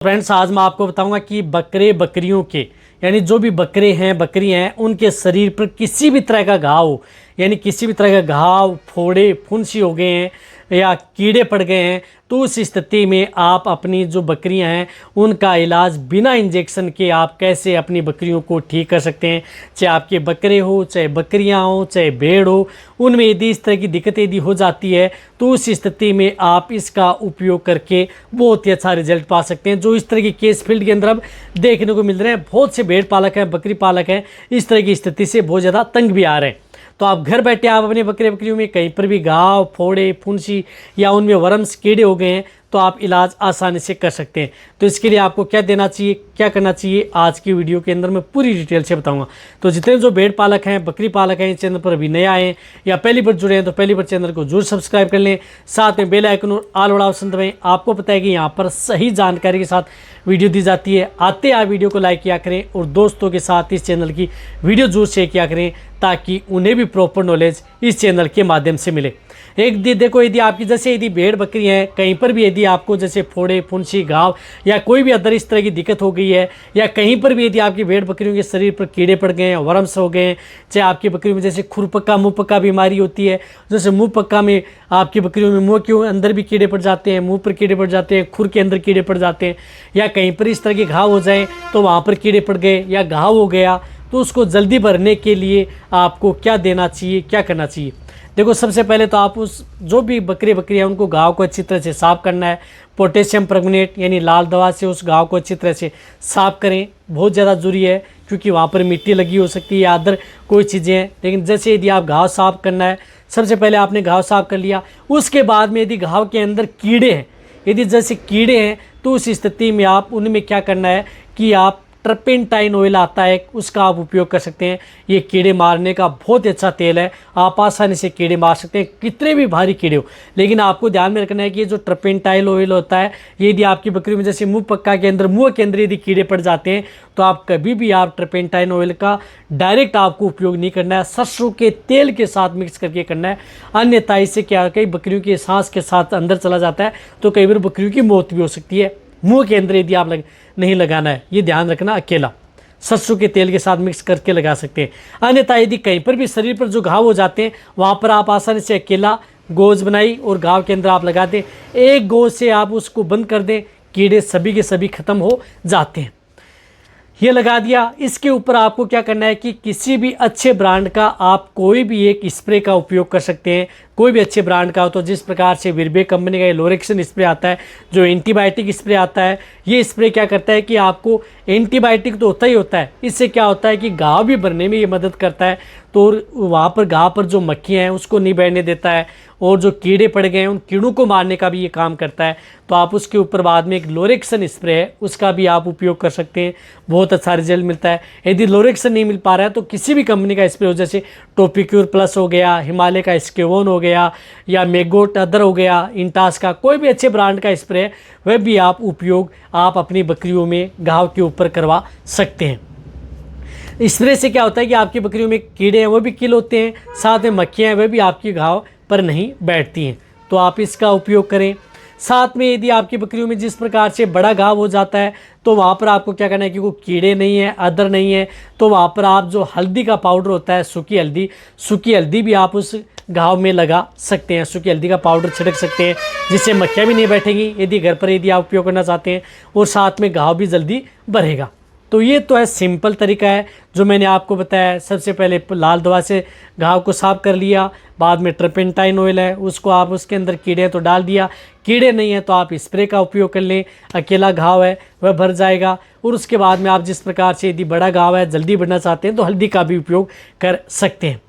Friends, आज मैं आपको बताऊंगा कि बकरियों के यानी जो भी बकरे हैं बकरियां हैं उनके शरीर पर किसी भी तरह का घाव हो, यानी किसी भी तरह का घाव, फोड़े, फुंसी हो गए हैं या कीड़े पड़ गए हैं, तो उस स्थिति में आप अपनी जो बकरियां हैं उनका इलाज बिना इंजेक्शन के आप कैसे अपनी बकरियों को ठीक कर सकते हैं। चाहे आपके बकरे हो, चाहे बकरियां हो, चाहे भेड़ हो, उनमें यदि इस तरह की दिक्कतें यदि हो जाती है तो उस स्थिति में आप इसका उपयोग करके बहुत ही अच्छा रिजल्ट पा सकते हैं। जो इस तरह के केस फील्ड के अंदर अब देखने को मिल रहे हैं, बहुत से भेड़ पालक हैं, बकरी पालक हैं, इस तरह की स्थिति से बहुत ज़्यादा तंग भी आ रहे हैं। तो आप घर बैठे आप अपने बकरियों में कहीं पर भी घाव, फोड़े, फुंसी या उनमें वर्म्स, कीड़े हो गए हैं तो आप इलाज आसानी से कर सकते हैं। तो इसके लिए आपको क्या देना चाहिए, क्या करना चाहिए, आज की वीडियो के अंदर मैं पूरी डिटेल से बताऊंगा। तो जितने जो भेड़ पालक हैं, बकरी पालक हैं, इस चैनल पर अभी नए आए हैं या पहली बार जुड़े हैं तो पहली बार चैनल को जरूर सब्सक्राइब कर लें, साथ में बेल आइकन और ऑल वाला ऑप्शन दबाएं। आपको पता है कि यहाँ पर सही जानकारी के साथ वीडियो दी जाती है। आते आप वीडियो को लाइक किया करें और दोस्तों के साथ इस चैनल की वीडियो जरूर शेयर किया करें ताकि उन्हें भी प्रॉपर नॉलेज इस चैनल के माध्यम से मिले। एक देखो, यदि आपकी जैसे यदि भेड़ बकरी हैं, कहीं पर भी यदि आपको जैसे फोड़े, फुंसी, घाव या कोई भी अदर इस तरह की दिक्कत हो गई है, या कहीं पर भी यदि आपकी भेड़ बकरियों के शरीर पर कीड़े पड़ गए हैं, वर्म्स हो गए हैं, चाहे आपकी बकरियों में जैसे खुरपक्का, मुँह पक्का बीमारी होती है, जैसे मुँह पक्का में आपकी बकरियों में मुँह के अंदर भी कीड़े पड़ जाते हैं, मुँह पर कीड़े पड़ जाते हैं, खुर के अंदर कीड़े पड़ जाते हैं, या कहीं पर इस तरह के घाव हो जाए तो वहाँ पर कीड़े पड़ गए या घाव हो गया, तो उसको जल्दी भरने के लिए आपको क्या देना चाहिए, क्या करना चाहिए। देखो, सबसे पहले तो आप उस जो भी बकरियां उनको घाव को अच्छी तरह से साफ़ करना है। पोटेशियम परमंगनेट यानी लाल दवा से उस घाव को अच्छी तरह से साफ़ करें, बहुत ज़्यादा ज़रूरी है क्योंकि वहाँ पर मिट्टी लगी हो सकती है या अदर कोई चीज़ें हैं। लेकिन जैसे यदि आप घाव साफ़ करना है, सबसे पहले आपने घाव साफ़ कर लिया, उसके बाद में यदि घाव के अंदर कीड़े हैं, यदि जैसे कीड़े हैं तो उस स्थिति में आप उनमें क्या करना है कि आप टर्पेंटाइन ऑयल आता है उसका आप उपयोग कर सकते हैं। ये कीड़े मारने का बहुत ही अच्छा तेल है, आप आसानी से कीड़े मार सकते हैं, कितने भी भारी कीड़े हो। लेकिन आपको ध्यान में रखना है कि ये जो टर्पेंटाइन ऑयल होता है, ये यदि आपकी बकरी में जैसे मुँह पक्का के अंदर, मुँह के अंदर यदि कीड़े पड़ जाते हैं तो आप कभी भी आप टर्पेंटाइन ऑयल का डायरेक्ट आपको उपयोग नहीं करना है, सरसों के तेल के साथ मिक्स करके करना है। अन्यथा इससे क्या कई बकरियों की सांस के साथ अंदर चला जाता है तो कई बार बकरियों की मौत भी हो सकती है। मुंह के अंदर यदि आप नहीं लगाना है, ये ध्यान रखना, अकेला सरसों के तेल के साथ मिक्स करके लगा सकते हैं। अन्यथा यदि कहीं पर भी शरीर पर जो घाव हो जाते हैं वहाँ पर आप आसानी से अकेला गोज बनाई और घाव के अंदर आप लगा दें, एक गोज से आप उसको बंद कर दें, कीड़े सभी के सभी खत्म हो जाते हैं। ये लगा दिया, इसके ऊपर आपको क्या करना है कि किसी भी अच्छे ब्रांड का आप कोई भी एक स्प्रे का उपयोग कर सकते हैं। कोई भी अच्छे ब्रांड का हो तो जिस प्रकार से विरबे कंपनी का लोरेक्सन स्प्रे आता है, जो एंटीबायोटिक स्प्रे आता है, ये स्प्रे क्या करता है कि आपको एंटीबायोटिक तो होता ही होता है, इससे क्या होता है कि घाव भी भरने में ये मदद करता है। तो वहाँ पर घाव पर जो मक्खियाँ हैं उसको नहीं बैठने देता है और जो कीड़े पड़ गए हैं उन कीड़ों को मारने का भी ये काम करता है। तो आप उसके ऊपर बाद में एक लोरेक्सन स्प्रे है उसका भी आप उपयोग कर सकते हैं, बहुत अच्छा रिजल्ट मिलता है। यदि लोरेक्सन नहीं मिल पा रहा है तो किसी भी कंपनी का स्प्रे हो, जैसे टोपिक्योर प्लस हो गया, हिमालय का स्केवोन हो गया या मेगोट अदर हो गया, इंटास का कोई भी अच्छे ब्रांड का स्प्रे है वह भी आप उपयोग आप अपनी बकरियों में घाव के ऊपर करवा सकते हैं। स्प्रे से क्या होता है कि आपकी बकरियों में कीड़े हैं वो भी किल होते हैं, साथ में मक्खियाँ हैं वह भी आपकी घाव पर नहीं बैठती हैं, तो आप इसका उपयोग करें। साथ में यदि आपकी बकरियों में जिस प्रकार से बड़ा घाव हो जाता है तो वहाँ पर आपको क्या करना है कि वो कीड़े नहीं है, अदर नहीं है, तो वहाँ पर आप जो हल्दी का पाउडर होता है, सूखी हल्दी भी आप उस घाव में लगा सकते हैं। सूखी हल्दी का पाउडर छिड़क सकते हैं जिससे मक्खियाँ भी नहीं बैठेंगी यदि घर पर यदि आप उपयोग करना चाहते हैं, और साथ में घाव भी जल्दी बढ़ेगा। तो ये तो है सिंपल तरीका है जो मैंने आपको बताया। सबसे पहले लाल दवा से घाव को साफ कर लिया, बाद में टर्पेंटाइन ऑयल है उसको आप उसके अंदर कीड़े हैं तो डाल दिया, कीड़े नहीं है तो आप स्प्रे का उपयोग कर लें, अकेला घाव है वह भर जाएगा। और उसके बाद में आप जिस प्रकार से यदि बड़ा घाव है, जल्दी बढ़ना चाहते हैं तो हल्दी का भी उपयोग कर सकते हैं।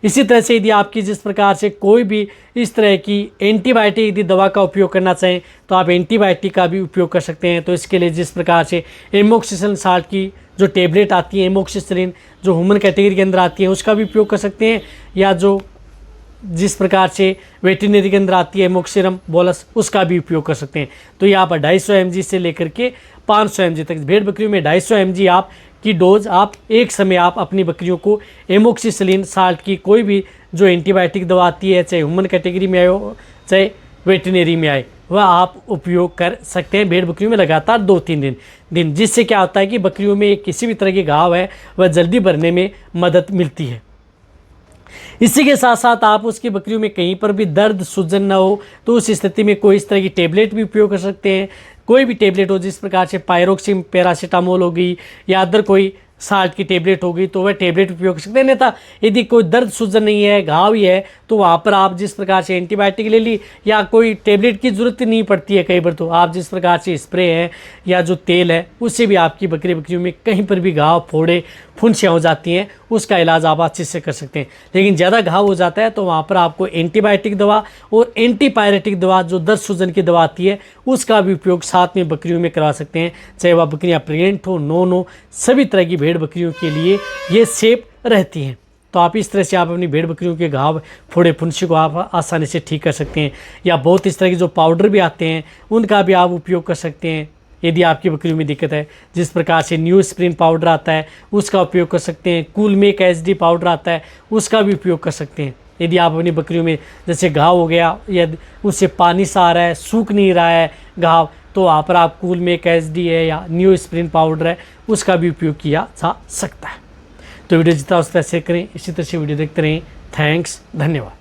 इसी तरह से यदि आपकी जिस प्रकार से कोई भी इस तरह की एंटीबायोटिक यदि दवा का उपयोग करना चाहें तो आप एंटीबायोटिक का भी उपयोग कर सकते हैं। तो इसके लिए जिस प्रकार से एमोक्सिसिलिन साल्ट की जो टेबलेट आती है, एमोक्सिसिलिन जो ह्यूमन कैटेगरी के अंदर आती है उसका भी उपयोग कर सकते हैं, या जो जिस प्रकार से वेटरनरी के अंदर आती है एमोक्सिरम बोलस उसका भी उपयोग कर सकते हैं। तो ये आप 250 mg से लेकर के 500 mg तक, भेड़ बकरियों में 250 mg आप की डोज आप एक समय आप अपनी बकरियों को एमोक्सिसिलिन साल्ट की कोई भी जो एंटीबायोटिक दवा आती है, चाहे ह्यूमन कैटेगरी में आए हो चाहे वेटरनरी में आए, वह आप उपयोग कर सकते हैं भेड़ बकरियों में लगातार 2-3 दिन, जिससे क्या होता है कि बकरियों में किसी भी तरह के घाव है वह जल्दी भरने में मदद मिलती है। इसी के साथ साथ आप उसकी बकरियों में कहीं पर भी दर्द सूजन ना हो तो उस स्थिति में कोई इस तरह की टेबलेट भी उपयोग कर सकते हैं। कोई भी टेबलेट हो, जिस प्रकार से पायरोक्सिन पैरासीटामोल हो गई या अदर कोई साल्ट की टेबलेट होगी तो वह टेबलेट उपयोग कर सकते हैं। अन्यथा यदि कोई दर्द सूजन नहीं है, घाव ही है, तो वहाँ पर आप जिस प्रकार से एंटीबायोटिक ले ली या कोई टेबलेट की ज़रूरत नहीं पड़ती है। कई बार तो आप जिस प्रकार से स्प्रे है या जो तेल है उससे भी आपकी बकरियों में कहीं पर भी घाव, फोड़े, फुंसियाँ हो जाती हैं, उसका इलाज आप अच्छे से कर सकते हैं। लेकिन ज़्यादा घाव हो जाता है तो वहाँ पर आपको एंटीबायोटिक दवा और एंटीपायरेटिक दवा जो दर्द सूजन की दवा आती है उसका भी उपयोग साथ में बकरियों में करवा सकते हैं। चाहे वह बकरियाँ प्रेग्नेंट हो, नॉन हो, सभी तरह की भेड़ बकरियों के लिए ये सेफ रहती हैं। तो आप इस तरह से आप अपनी भेड़ बकरियों के घाव, फोड़े, फुंसी को आप आसानी से ठीक कर सकते हैं। या बहुत इस तरह के जो पाउडर भी आते हैं उनका भी आप उपयोग कर सकते हैं यदि आपकी बकरियों में दिक्कत है। जिस प्रकार से न्यूस्प्रिन पाउडर आता है उसका उपयोग कर सकते हैं। कूलमेक HD पाउडर आता है उसका भी उपयोग कर सकते हैं। यदि आप अपनी बकरियों में जैसे घाव हो गया या उससे पानी सा आ रहा है, सूख नहीं रहा है घाव, तो वहाँ पर आप कूलमेक HD है या न्यूस्प्रिन पाउडर है उसका भी उपयोग किया जा सकता है। तो वीडियो जितना उस तरह शेयर करें, इसी तरह से वीडियो देखते रहें। थैंक्स, धन्यवाद।